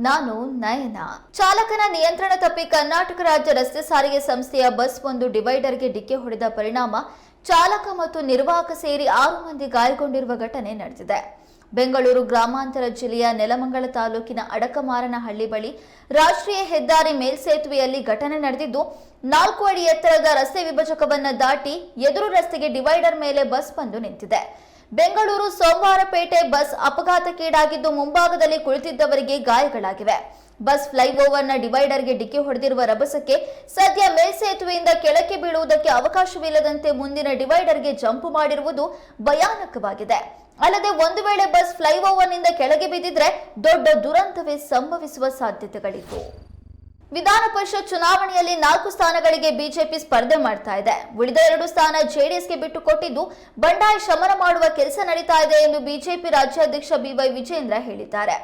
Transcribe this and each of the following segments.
ನಾನು ನಯನ. ಚಾಲಕನ ನಿಯಂತ್ರಣ ತಪ್ಪಿ ಕರ್ನಾಟಕ ರಾಜ್ಯ ರಸ್ತೆ ಸಾರಿಗೆ ಸಂಸ್ಥೆಯ ಬಸ್ ಒಂದು ಡಿವೈಡರ್ಗೆ ಡಿಕ್ಕಿ ಹೊಡೆದ ಪರಿಣಾಮ ಚಾಲಕ ಮತ್ತು ನಿರ್ವಾಹಕ ಸೇರಿ 6 ಮಂದಿ ಗಾಯಗೊಂಡಿರುವ ಘಟನೆ ನಡೆದಿದೆ. ಬೆಂಗಳೂರು ಗ್ರಾಮಾಂತರ ಜಿಲ್ಲೆಯ ನೆಲಮಂಗಲ ತಾಲೂಕಿನ ಅಡಕಮಾರನಹಳ್ಳಿ ಬಳಿ ರಾಷ್ಟ್ರೀಯ ಹೆದ್ದಾರಿ ಮೇಲ್ಸೇತುವೆಯಲ್ಲಿ ಘಟನೆ ನಡೆದಿದ್ದು, 4 ಅಡಿ ಎತ್ತರದ ರಸ್ತೆ ವಿಭಜಕವನ್ನು ದಾಟಿ ಎದುರು ರಸ್ತೆಗೆ ಡಿವೈಡರ್ ಮೇಲೆ ಬಸ್ ಬಂದು ನಿಂತಿದೆ. ಬೆಂಗಳೂರು ಸೋಮವಾರಪೇಟೆ ಬಸ್ ಅಪಘಾತಕ್ಕೀಡಾಗಿದ್ದು, ಮುಂಭಾಗದಲ್ಲಿ ಕುಳಿತಿದ್ದವರಿಗೆ ಗಾಯಗಳಾಗಿವೆ. ಬಸ್ ಫ್ಲೈಓವರ್ನ ಡಿವೈಡರ್ಗೆ ಡಿಕ್ಕಿ ಹೊಡೆದಿರುವ ರಭಸಕ್ಕೆ ಸದ್ಯ ಮೇಲ್ಸೇತುವೆಯಿಂದ ಕೆಳಕ್ಕೆ ಬೀಳುವುದಕ್ಕೆ ಅವಕಾಶವಿಲ್ಲದಂತೆ ಮುಂದಿನ ಡಿವೈಡರ್ಗೆ ಜಂಪ್ ಮಾಡಿರುವುದು ಭಯಾನಕವಾಗಿದೆ. ಅಲ್ಲದೆ ಒಂದು ವೇಳೆ ಬಸ್ ಫ್ಲೈಓವರ್ನಿಂದ ಕೆಳಗೆ ಬಿದ್ದಿದ್ರೆ ದೊಡ್ಡ ದುರಂತವೇ ಸಂಭವಿಸುವ ಸಾಧ್ಯತೆಗಳಿತ್ತು. ವಿಧಾನ ಪರಿಷತ್ ಚುನಾವಣೆಯಲ್ಲಿ 4 ಸ್ಥಾನಗಳಿಗೆ ಬಿಜೆಪಿ ಸ್ಪರ್ಧೆ ಮಾಡ್ತಾ ಇದೆ. ಉಳಿದ 2 ಸ್ಥಾನ ಜೆಡಿಎಸ್ಗೆ ಬಿಟ್ಟು ಕೊಟ್ಟಿದ್ದು, ಬಂಡಾಯ ಶಮನ ಮಾಡುವ ಕೆಲಸ ನಡೀತಾ ಇದೆ ಎಂದು ಬಿಜೆಪಿ ರಾಜ್ಯಾಧ್ಯಕ್ಷ ಬಿವೈ ವಿಜೇಂದ್ರ ಹೇಳಿದ್ದಾರೆ.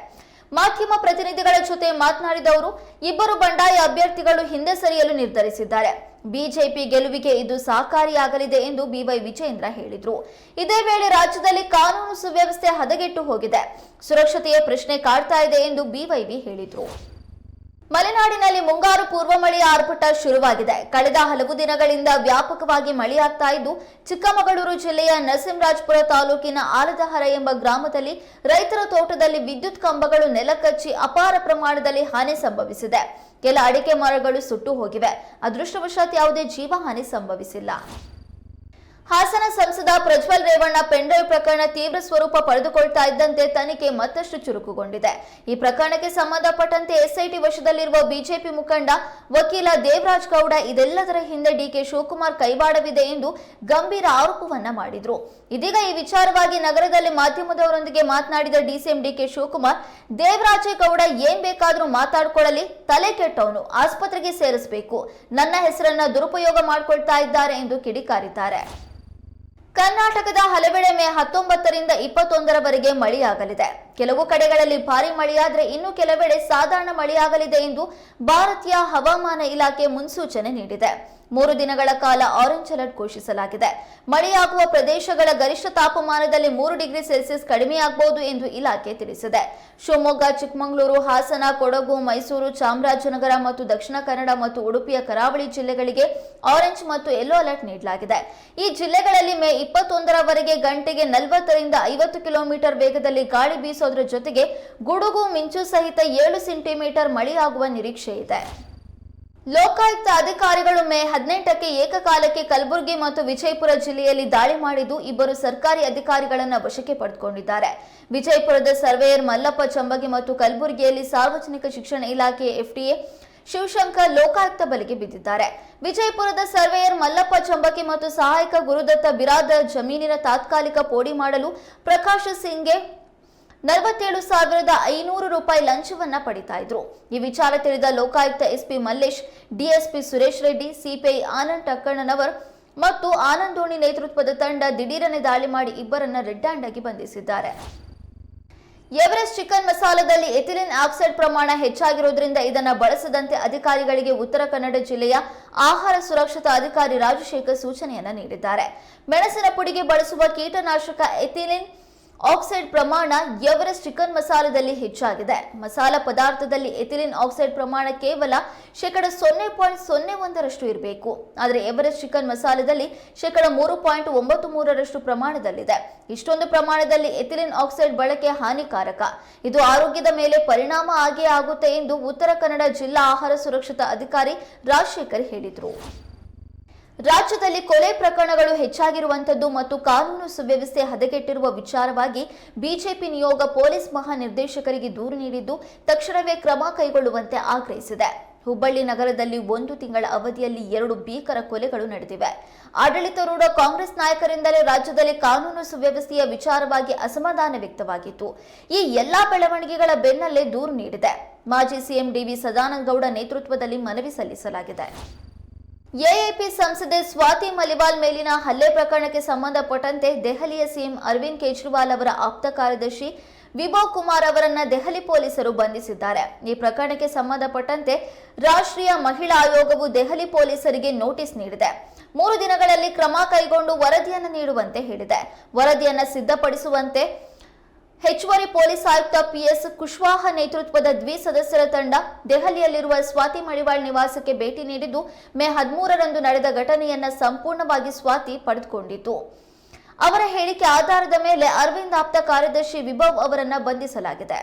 ಮಾಧ್ಯಮ ಪ್ರತಿನಿಧಿಗಳ ಜೊತೆ ಮಾತನಾಡಿದ ಅವರು, 2 ಬಂಡಾಯ ಅಭ್ಯರ್ಥಿಗಳು ಹಿಂದೆ ಸರಿಯಲು ನಿರ್ಧರಿಸಿದ್ದಾರೆ. ಬಿಜೆಪಿ ಗೆಲುವಿಗೆ ಇದು ಸಹಕಾರಿಯಾಗಲಿದೆ ಎಂದು ಬಿವೈ ವಿಜೇಂದ್ರ ಹೇಳಿದರು. ಇದೇ ವೇಳೆ ರಾಜ್ಯದಲ್ಲಿ ಕಾನೂನು ಸುವ್ಯವಸ್ಥೆ ಹದಗೆಟ್ಟು ಹೋಗಿದೆ, ಸುರಕ್ಷತೆಯ ಪ್ರಶ್ನೆ ಕಾಡ್ತಾ ಇದೆ ಎಂದು ಬಿವೈವಿ ಹೇಳಿದರು. ಮಲೆನಾಡಿನಲ್ಲಿ ಮುಂಗಾರು ಪೂರ್ವ ಮಳೆಯ ಆರ್ಭಟ ಶುರುವಾಗಿದೆ. ಕಳೆದ ಹಲವು ದಿನಗಳಿಂದ ವ್ಯಾಪಕವಾಗಿ ಮಳೆಯಾಗ್ತಾ ಇದ್ದು, ಚಿಕ್ಕಮಗಳೂರು ಜಿಲ್ಲೆಯ ನರಸಿಂಹರಾಜಪುರ ತಾಲೂಕಿನ ಆಲದಹರ ಎಂಬ ಗ್ರಾಮದಲ್ಲಿ ರೈತರ ತೋಟದಲ್ಲಿ ವಿದ್ಯುತ್ ಕಂಬಗಳು ನೆಲಕಚ್ಚಿ ಅಪಾರ ಪ್ರಮಾಣದಲ್ಲಿ ಹಾನಿ ಸಂಭವಿಸಿದೆ. ಕೆಲ ಅಡಿಕೆ ಮರಗಳು ಸುಟ್ಟು ಹೋಗಿವೆ. ಅದೃಷ್ಟವಶಾತ್ ಯಾವುದೇ ಜೀವಹಾನಿ ಸಂಭವಿಸಿಲ್ಲ. ಹಾಸನ ಸಂಸದ ಪ್ರಜ್ವಲ್ ರೇವಣ್ಣ ಪೆನ್ಡ್ರೈವ್ ಪ್ರಕರಣ ತೀವ್ರ ಸ್ವರೂಪ ಪಡೆದುಕೊಳ್ತಾ ಇದ್ದಂತೆ ತನಿಖೆ ಮತ್ತಷ್ಟು ಚುರುಕುಗೊಂಡಿದೆ. ಈ ಪ್ರಕರಣಕ್ಕೆ ಸಂಬಂಧಪಟ್ಟಂತೆ ಎಸ್ಐಟಿ ವಶದಲ್ಲಿರುವ ಬಿಜೆಪಿ ಮುಖಂಡ ವಕೀಲ ದೇವರಾಜ್ ಗೌಡ ಇದೆಲ್ಲದರ ಹಿಂದೆ ಡಿಕೆ ಶಿವಕುಮಾರ್ ಕೈವಾಡವಿದೆ ಎಂದು ಗಂಭೀರ ಆರೋಪವನ್ನ ಮಾಡಿದ್ರು. ಇದೀಗ ಈ ವಿಚಾರವಾಗಿ ನಗರದಲ್ಲಿ ಮಾಧ್ಯಮದವರೊಂದಿಗೆ ಮಾತನಾಡಿದ ಡಿಸಿಎಂ ಡಿಕೆ ಶಿವಕುಮಾರ್, ದೇವರಾಜೇಗೌಡ ಏನ್ ಬೇಕಾದ್ರೂ ಮಾತಾಡ್ಕೊಳ್ಳಲಿ, ತಲೆ ಕೆಟ್ಟವನು, ಆಸ್ಪತ್ರೆಗೆ ಸೇರಿಸಬೇಕು, ನನ್ನ ಹೆಸರನ್ನ ದುರುಪಯೋಗ ಮಾಡಿಕೊಳ್ತಾ ಇದ್ದಾರೆ ಎಂದು ಕಿಡಿಕಾರಿದ್ದಾರೆ. ಕರ್ನಾಟಕದ ಹಲವೆಡೆ ಮೇ 19ರಿಂದ 21ರವರೆಗೆ ಮಳೆಯಾಗಲಿದೆ. ಕೆಲವು ಕಡೆಗಳಲ್ಲಿ ಭಾರಿ ಮಳೆಯಾದರೆ ಇನ್ನು ಕೆಲವೆಡೆ ಸಾಧಾರಣ ಮಳೆಯಾಗಲಿದೆ ಎಂದು ಭಾರತೀಯ ಹವಾಮಾನ ಇಲಾಖೆ ಮುನ್ಸೂಚನೆ ನೀಡಿದೆ. 3 ದಿನಗಳ ಕಾಲ ಆರೆಂಜ್ ಅಲರ್ಟ್ ಘೋಷಿಸಲಾಗಿದೆ. ಮಳೆಯಾಗುವ ಪ್ರದೇಶಗಳ ಗರಿಷ್ಠ ತಾಪಮಾನದಲ್ಲಿ 3 ಡಿಗ್ರಿ ಸೆಲ್ಸಿಯಸ್ ಕಡಿಮೆಯಾಗಬಹುದು ಎಂದು ಇಲಾಖೆ ತಿಳಿಸಿದೆ. ಶಿವಮೊಗ್ಗ, ಚಿಕ್ಕಮಗಳೂರು, ಹಾಸನ, ಕೊಡಗು, ಮೈಸೂರು, ಚಾಮರಾಜನಗರ ಮತ್ತು ದಕ್ಷಿಣ ಕನ್ನಡ ಮತ್ತು ಉಡುಪಿಯ ಕರಾವಳಿ ಜಿಲ್ಲೆಗಳಿಗೆ ಆರೆಂಜ್ ಮತ್ತು ಯೆಲ್ಲೋ ಅಲರ್ಟ್ ನೀಡಲಾಗಿದೆ. ಈ ಜಿಲ್ಲೆಗಳಲ್ಲಿ ಮೇ 21ರವರೆಗೆ ಗಂಟೆಗೆ 40ರಿಂದ 50 ಕಿಲೋಮೀಟರ್ ವೇಗದಲ್ಲಿ ಗಾಳಿ ಬೀಸೋದ್ರ ಜೊತೆಗೆ ಗುಡುಗು ಮಿಂಚು ಸಹಿತ 7 ಸೆಂಟಿಮೀಟರ್ ಮಳೆಯಾಗುವ ನಿರೀಕ್ಷೆ ಇದೆ. ಲೋಕಾಯುಕ್ತ ಅಧಿಕಾರಿಗಳು ಮೇ 18ಕ್ಕೆ ಏಕಕಾಲಕ್ಕೆ ಕಲಬುರಗಿ ಮತ್ತು ವಿಜಯಪುರ ಜಿಲ್ಲೆಯಲ್ಲಿ ದಾಳಿ ಮಾಡಿದ್ದು, 2 ಸರ್ಕಾರಿ ಅಧಿಕಾರಿಗಳನ್ನು ವಶಕ್ಕೆ ಪಡೆದುಕೊಂಡಿದ್ದಾರೆ. ವಿಜಯಪುರದ ಸರ್ವೇಯರ್ ಮಲ್ಲಪ್ಪ ಚಂಬಗಿ ಮತ್ತು ಕಲಬುರಗಿಯಲ್ಲಿ ಸಾರ್ವಜನಿಕ ಶಿಕ್ಷಣ ಇಲಾಖೆಯ ಎಫ್ಡಿಎ ಶಿವಶಂಕರ್ ಲೋಕಾಯುಕ್ತ ಬಲೆಗೆ ಬಿದ್ದಿದ್ದಾರೆ. ವಿಜಯಪುರದ ಸರ್ವೇಯರ್ ಮಲ್ಲಪ್ಪ ಚಂಬಗಿ ಮತ್ತು ಸಹಾಯಕ ಗುರುದತ್ತ ಬಿರಾದರ್ ಜಮೀನಿನ ತಾತ್ಕಾಲಿಕ ಪೋಡಿ ಮಾಡಲು ಪ್ರಕಾಶ್ ಸಿಂಗ್ಗೆ 47,500 ರೂಪಾಯಿ ಲಂಚವನ್ನ ಪಡಿತಾ ಇದ್ರು. ಈ ವಿಚಾರ ತಿಳಿದ Lokayukta SP Mallesh, DSP Suresh Reddy, CPI Anand Takkannanavar ಮತ್ತು ಆನಂದೋಣಿ ನೇತೃತ್ವದ ತಂಡ ದಿಢೀರನೆ ದಾಳಿ ಮಾಡಿ 2ರನ್ನ ರೆಡ್ ಹ್ಯಾಂಡ್ ಆಗಿ ಬಂಧಿಸಿದ್ದಾರೆ. ಎವರೆಸ್ಟ್ ಚಿಕನ್ ಮಸಾಲದಲ್ಲಿ ಎಥಿಲಿನ್ ಆಕ್ಸೈಡ್ ಪ್ರಮಾಣ ಹೆಚ್ಚಾಗಿರುವುದರಿಂದ ಇದನ್ನು ಬಳಸದಂತೆ ಅಧಿಕಾರಿಗಳಿಗೆ ಉತ್ತರ ಕನ್ನಡ ಜಿಲ್ಲೆಯ ಆಹಾರ ಸುರಕ್ಷತಾ ಅಧಿಕಾರಿ ರಾಜಶೇಖರ್ ಸೂಚನೆಯನ್ನ ನೀಡಿದ್ದಾರೆ. ಮೆಣಸಿನ ಪುಡಿಗೆ ಬಳಸುವ ಕೀಟನಾಶಕ ಎಥಿಲಿನ್ ಆಕ್ಸೈಡ್ ಪ್ರಮಾಣ ಎವರೆಸ್ಟ್ ಚಿಕನ್ ಮಸಾಲದಲ್ಲಿ ಹೆಚ್ಚಾಗಿದೆ. ಮಸಾಲ ಪದಾರ್ಥದಲ್ಲಿ ಎಥಿಲಿನ್ ಆಕ್ಸೈಡ್ ಪ್ರಮಾಣ ಕೇವಲ 0.01% ಇರಬೇಕು. ಆದರೆ ಎವರೆಸ್ಟ್ ಚಿಕನ್ ಮಸಾಲದಲ್ಲಿ 3.93% ಪ್ರಮಾಣದಲ್ಲಿದೆ. ಇಷ್ಟೊಂದು ಪ್ರಮಾಣದಲ್ಲಿ ಎಥಿಲಿನ್ ಆಕ್ಸೈಡ್ ಬಳಕೆ ಹಾನಿಕಾರಕ. ಇದು ಆರೋಗ್ಯದ ಮೇಲೆ ಪರಿಣಾಮ ಆಗೇ ಆಗುತ್ತೆ ಎಂದು ಉತ್ತರ ಕನ್ನಡ ಜಿಲ್ಲಾ ಆಹಾರ ಸುರಕ್ಷತಾ ಅಧಿಕಾರಿ ರಾಜಶೇಖರ್ ಹೇಳಿದರು. ರಾಜ್ಯದಲ್ಲಿ ಕೊಲೆ ಪ್ರಕರಣಗಳು ಹೆಚ್ಚಾಗಿರುವಂತದ್ದು ಮತ್ತು ಕಾನೂನು ಸುವ್ಯವಸ್ಥೆ ಹದಗೆಟ್ಟಿರುವ ವಿಚಾರವಾಗಿ ಬಿಜೆಪಿ ನಿಯೋಗ ಪೊಲೀಸ್ ಮಹಾನಿರ್ದೇಶಕರಿಗೆ ದೂರು ನೀಡಿದ್ದು, ತಕ್ಷಣವೇ ಕ್ರಮ ಕೈಗೊಳ್ಳುವಂತೆ ಆಗ್ರಹಿಸಿದೆ. ಹುಬ್ಬಳ್ಳಿ ನಗರದಲ್ಲಿ 1 ತಿಂಗಳ ಅವಧಿಯಲ್ಲಿ 2 ಭೀಕರ ಕೊಲೆಗಳು ನಡೆದಿವೆ. ಆಡಳಿತಾರೂಢ ಕಾಂಗ್ರೆಸ್ ನಾಯಕರಿಂದಲೇ ರಾಜ್ಯದಲ್ಲಿ ಕಾನೂನು ಸುವ್ಯವಸ್ಥೆಯ ವಿಚಾರವಾಗಿ ಅಸಮಾಧಾನ ವ್ಯಕ್ತವಾಗಿತ್ತು. ಈ ಎಲ್ಲಾ ಬೆಳವಣಿಗೆಗಳ ಬೆನ್ನಲ್ಲೇ ದೂರು ನೀಡಿದೆ. ಮಾಜಿ ಸಿಎಂ ಡಿವಿ ಸದಾನಂದ ಗೌಡ ನೇತೃತ್ವದಲ್ಲಿ ಮನವಿ ಸಲ್ಲಿಸಲಾಗಿದೆ. ಎಎಪಿ ಸಂಸದೆ ಸ್ವಾತಿ ಮಲಿವಾಲ್ ಮೇಲಿನ ಹಲ್ಲೆ ಪ್ರಕರಣಕ್ಕೆ ಸಂಬಂಧಪಟ್ಟಂತೆ ದೆಹಲಿಯ ಸಿಎಂ ಅರವಿಂದ್ ಕೇಜ್ರಿವಾಲ್ ಅವರ ಆಪ್ತ ಕಾರ್ಯದರ್ಶಿ ವಿಭವ್ ಕುಮಾರ್ ಅವರನ್ನ ದೆಹಲಿ ಪೊಲೀಸರು ಬಂಧಿಸಿದ್ದಾರೆ. ಈ ಪ್ರಕರಣಕ್ಕೆ ಸಂಬಂಧಪಟ್ಟಂತೆ ರಾಷ್ಟ್ರೀಯ ಮಹಿಳಾ ಆಯೋಗವು ದೆಹಲಿ ಪೊಲೀಸರಿಗೆ ನೋಟಿಸ್ ನೀಡಿದೆ. 3 ದಿನಗಳಲ್ಲಿ ಕ್ರಮ ಕೈಗೊಂಡು ವರದಿಯನ್ನು ನೀಡುವಂತೆ ಹೇಳಿದೆ. ವರದಿಯನ್ನು ಸಿದ್ಧಪಡಿಸುವಂತೆ ಹೆಚ್ಚುವರಿ ಪೊಲೀಸ್ ಆಯುಕ್ತ ಪಿಎಸ್ ಕುಶ್ವಾಹ ನೇತೃತ್ವದ ದ್ವಿಸದಸ್ಯರ ತಂಡ ದೆಹಲಿಯಲ್ಲಿರುವ ಸ್ವಾತಿ ಮಡಿವಾಳ್ ನಿವಾಸಕ್ಕೆ ಭೇಟಿ ನೀಡಿದ್ದು ಮೇ 13ರಂದು ನಡೆದ ಘಟನೆಯನ್ನ ಸಂಪೂರ್ಣವಾಗಿ ಸ್ವಾತಿ ಪಡೆದುಕೊಂಡಿತು. ಅವರ ಹೇಳಿಕೆ ಆಧಾರದ ಮೇಲೆ ಅರವಿಂದ್ ಆಪ್ತ ಕಾರ್ಯದರ್ಶಿ ವಿಭವ್ ಅವರನ್ನ ಬಂಧಿಸಲಾಗಿದೆ.